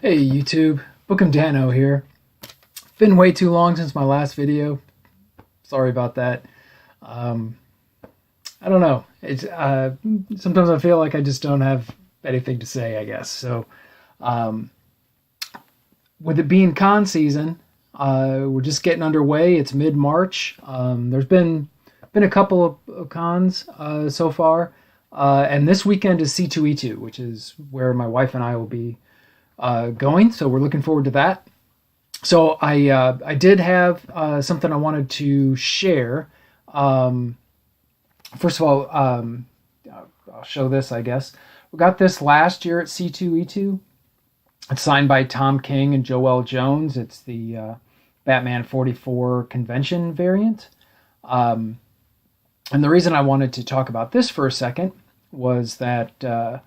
Hey YouTube, Bookham Dano here. Been way too long since my last video. Sorry about that. Um, I don't know. It's sometimes I feel like I just don't have anything to say, I guess. So um, with it being con season, we're just getting underway. It's mid-March. There's been a couple of cons so far, and this weekend is C2E2, which is where my wife and I will be going. So we're looking forward to that. So I did have something I wanted to share. Um, First of all, I'll show this. I guess we got this last year at C2E2. It's signed by Tom King and Joelle Jones. It's the Batman 44 convention variant. Um, and the reason I wanted to talk about this for a second was that, for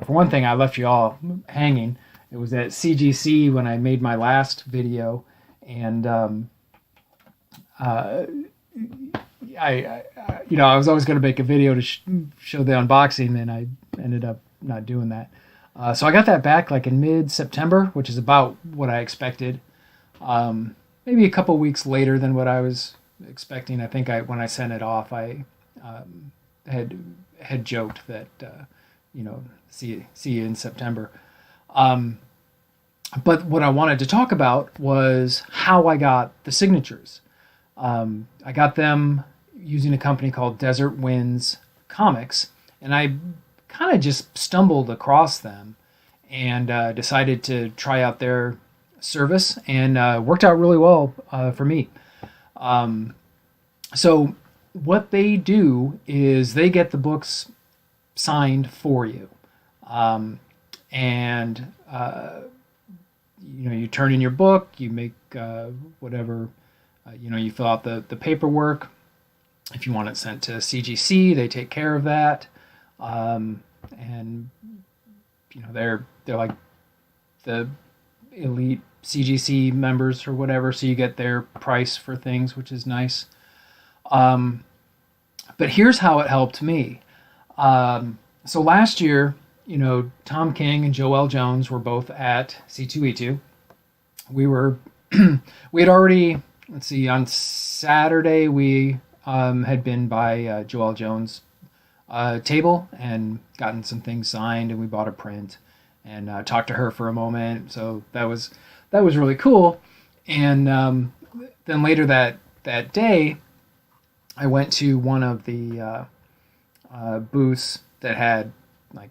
one thing, I left you all hanging. It was at CGC when I made my last video, and uh, I was always going to make a video to show the unboxing, and I ended up not doing that. So I got that back like in mid-September, which is about what I expected. Maybe a couple weeks later than what I was expecting. I think when I sent it off, I had joked that see you in September. But what I wanted to talk about was how I got the signatures. I got them using a company called Desert Winds Comics, and I kind of just stumbled across them and decided to try out their service, and worked out really well for me. So what they do is they get the books signed for you, and you turn in your book, you make whatever, you fill out the paperwork. If you want it sent to CGC, they take care of that, and they're like the elite CGC members or whatever, so you get their price for things, which is nice. But here's how it helped me. So last year, Tom King and Joelle Jones were both at C2E2. We were, we had already, let's see, on Saturday we had been by Joelle Jones' table and gotten some things signed, and we bought a print and talked to her for a moment. So that was really cool. And then later that day, I went to one of the booths that had like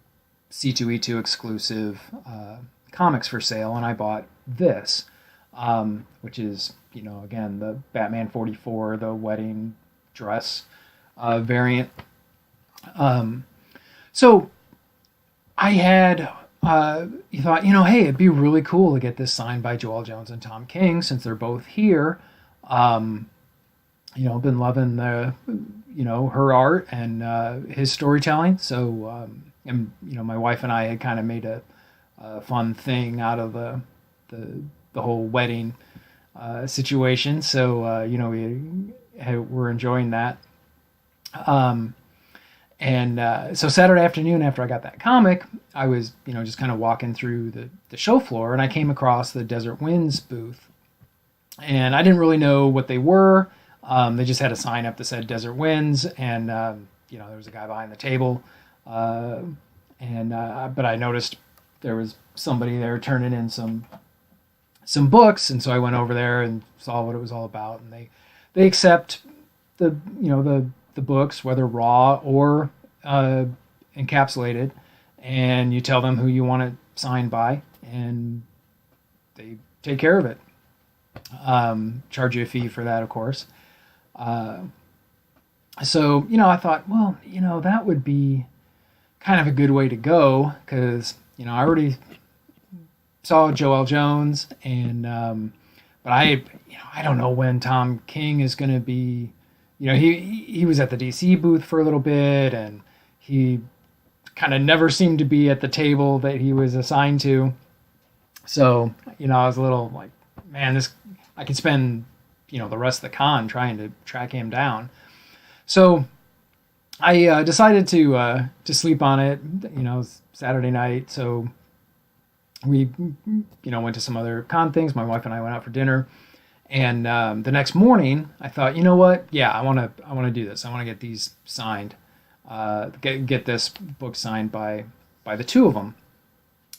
C2E2 exclusive comics for sale, and I bought this, which is, again, the Batman 44, the wedding dress variant. So I had you thought, hey, it'd be really cool to get this signed by Joelle Jones and Tom King since they're both here. Been loving her art and his storytelling. So, and my wife and I had kind of made a fun thing out of the whole wedding situation. So, we're enjoying that. So Saturday afternoon, after I got that comic, I was, just kind of walking through the show floor, and I came across the Desert Winds booth, and I didn't really know what they were. They just had a sign up that said Desert Winds, and there was a guy behind the table, but I noticed there was somebody there turning in some books, and so I went over there and saw what it was all about, and they accept the books, whether raw or encapsulated, and you tell them who you want it signed by, and they take care of it. Charge you a fee for that, of course. So I thought, well, that would be kind of a good way to go, because I already saw Joelle Jones, and but I don't know when Tom King is going to be. He was at the DC booth for a little bit, and he kind of never seemed to be at the table that he was assigned to. So, I was a little like, man, I could spend, the rest of the con trying to track him down. So I decided to sleep on it. It was Saturday night. So we, went to some other con things. My wife and I went out for dinner. And the next morning, I thought, you know what? Yeah, I want to do this. I want to get these signed, get this book signed by the two of them.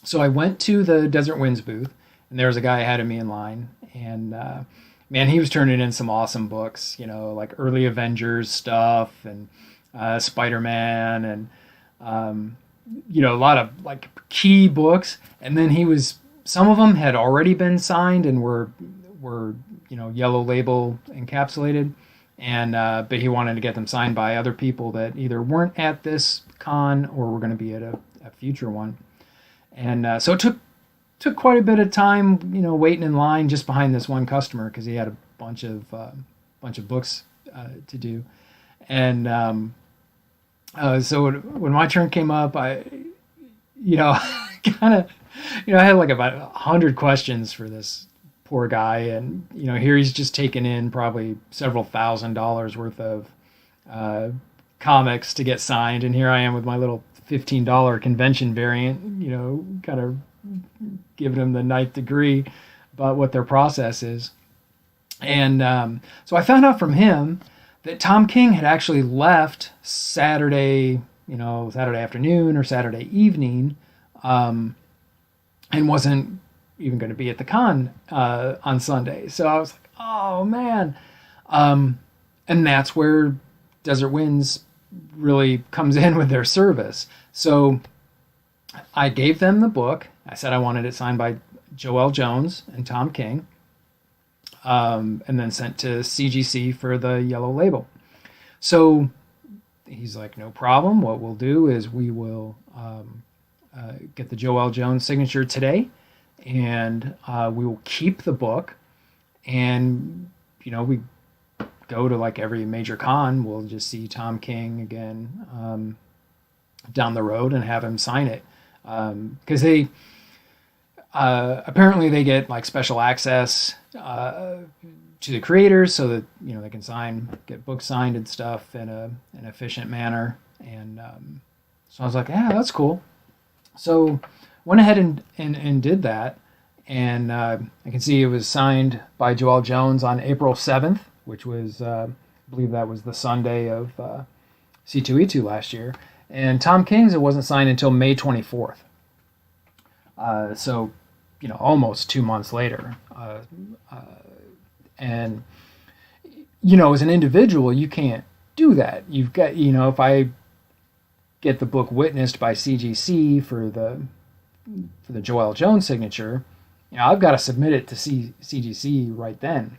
So I went to the Desert Winds booth, and there was a guy ahead of me in line, and man, he was turning in some awesome books, like early Avengers stuff and Spider-Man, and a lot of like key books. And then some of them had already been signed and were yellow label encapsulated, and but he wanted to get them signed by other people that either weren't at this con or were going to be at a future one. And so it took quite a bit of time, waiting in line just behind this one customer because he had a bunch of books to do. And so when my turn came up, I kind of, I had like about 100 questions for this poor guy, and here he's just taken in probably several $1,000s worth of comics to get signed, and here I am with my little $15 convention variant, kind of giving him the ninth degree about what their process is. And so I found out from him that Tom King had actually left Saturday afternoon or Saturday evening, and wasn't even going to be at the con on Sunday. So I was like, oh man. And that's where Desert Winds really comes in with their service. So I gave them the book. I said I wanted it signed by Joelle Jones and Tom King, and then sent to CGC for the yellow label. So he's like, no problem. What we'll do is we will get the Joelle Jones signature today, and we will keep the book. And, we go to like every major con. We'll just see Tom King again down the road and have him sign it. Because they apparently they get like special access to the creators so that they can get books signed and stuff in an efficient manner. And so I was like, yeah, that's cool. So went ahead and did that, and I can see it was signed by Joelle Jones on April 7th, which was I believe that was the Sunday of C2E2 last year. And Tom King's, it wasn't signed until May 24th. So, almost 2 months later. And, as an individual, you can't do that. You've got, if I get the book witnessed by CGC for the Joelle Jones signature, I've got to submit it to CGC right then.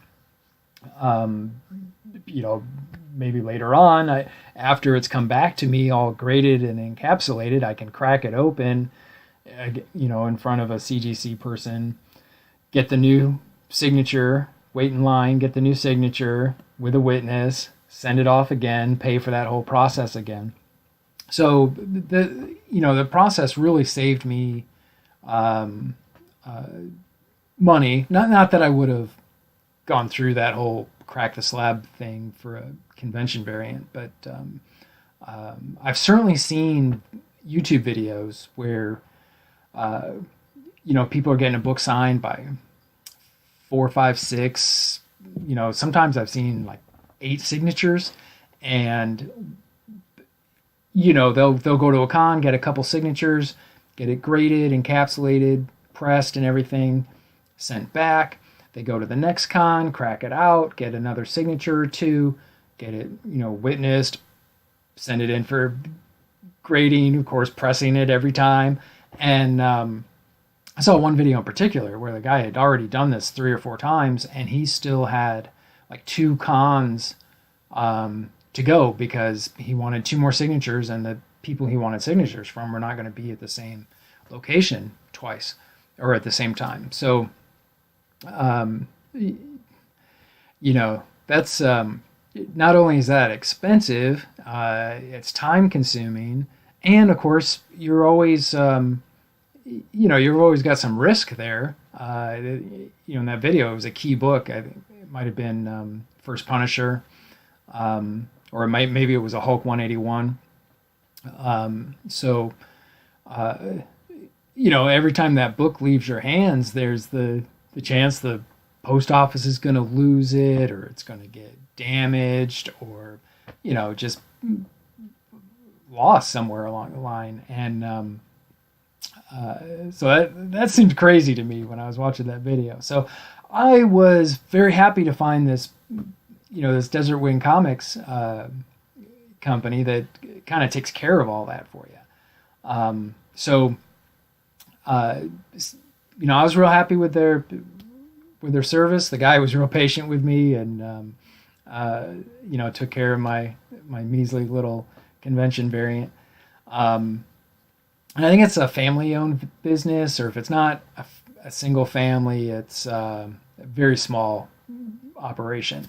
Maybe later on, after it's come back to me all graded and encapsulated, I can crack it open, in front of a CGC person, get the new signature, wait in line, get the new signature with a witness, send it off again, pay for that whole process again. So the process really saved me money. Not that I would have gone through that whole crack the slab thing for a convention variant, but I've certainly seen YouTube videos where people are getting a book signed by 4, 5, 6. Sometimes I've seen like 8 signatures, and they'll go to a con, get a couple signatures, get it graded, encapsulated, pressed, and everything, sent back. They go to the next con, crack it out, get another signature or two, get it, witnessed, send it in for grading, of course, pressing it every time. And I saw one video in particular where the guy had already done this 3 or 4 times, and he still had like 2 cons to go because he wanted 2 more signatures, and the people he wanted signatures from were not going to be at the same location twice or at the same time. So, that's not only is that expensive, it's time consuming, and of course you're always you've always got some risk there. In that video, it was a key book. I think it might have been First Punisher, or maybe it was a Hulk 181. So you know, every time that book leaves your hands, there's the chance the post office is going to lose it, or it's going to get damaged, or, you know, just lost somewhere along the line. And so that seemed crazy to me when I was watching that video. So I was very happy to find this, you know, this Desert Wind Comics company that kind of takes care of all that for you. You know, I was real happy with their service. The guy was real patient with me, and you know, took care of my measly little convention variant. And I think it's a family-owned business, or if it's not a single family, it's a very small operation.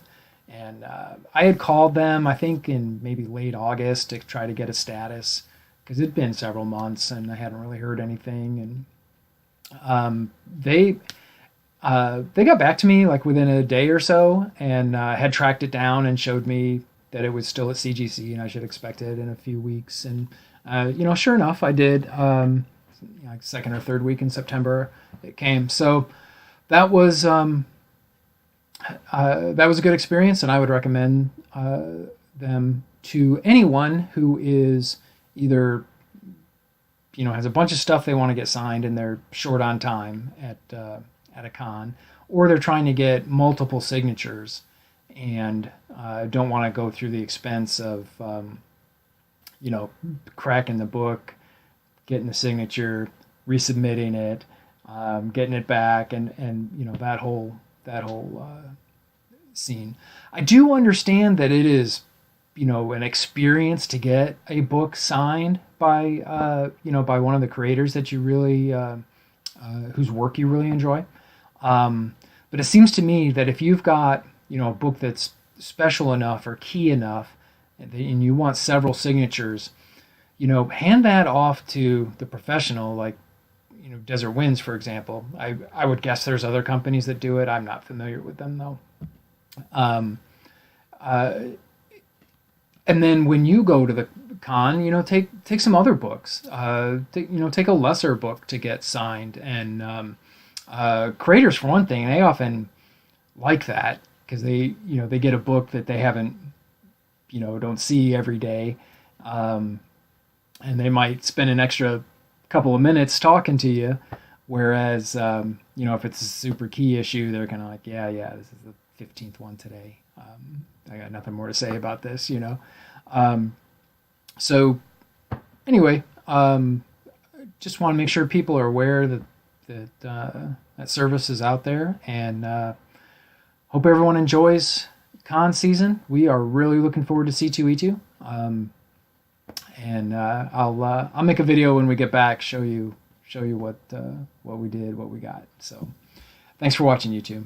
And I had called them, I think, in maybe late August to try to get a status, because it'd been several months and I hadn't really heard anything. And they got back to me like within a day or so, and had tracked it down and showed me that it was still at CGC and I should expect it in a few weeks. And you know, sure enough, I did. Like second or third week in September, it came. So that was a good experience, and I would recommend them to anyone who is either, you know, has a bunch of stuff they want to get signed and they're short on time at a con, or they're trying to get multiple signatures and don't want to go through the expense of you know, cracking the book, getting the signature, resubmitting it, getting it back, and you know, that whole scene. I do understand that it is, you know, an experience to get a book signed by you know, by one of the creators that you really whose work you really enjoy. But it seems to me that if you've got, you know, a book that's special enough or key enough, and you want several signatures, you know, hand that off to the professional, like, you know, Desert Winds, for example. I would guess there's other companies that do it. I'm not familiar with them, though. And then when you go to the con, you know, take some other books. You know, take a lesser book to get signed. And creators, for one thing, they often like that, because they, you know, they get a book that they haven't, you know, don't see every day. And they might spend an extra couple of minutes talking to you. Whereas, you know, if it's a super key issue, they're kind of like, yeah, this is the 15th one today. I got nothing more to say about this, you know. So anyway, just want to make sure people are aware that service is out there, and hope everyone enjoys con season. We are really looking forward to C2E2. And I'll make a video when we get back, show you what we did, what we got. So thanks for watching, YouTube.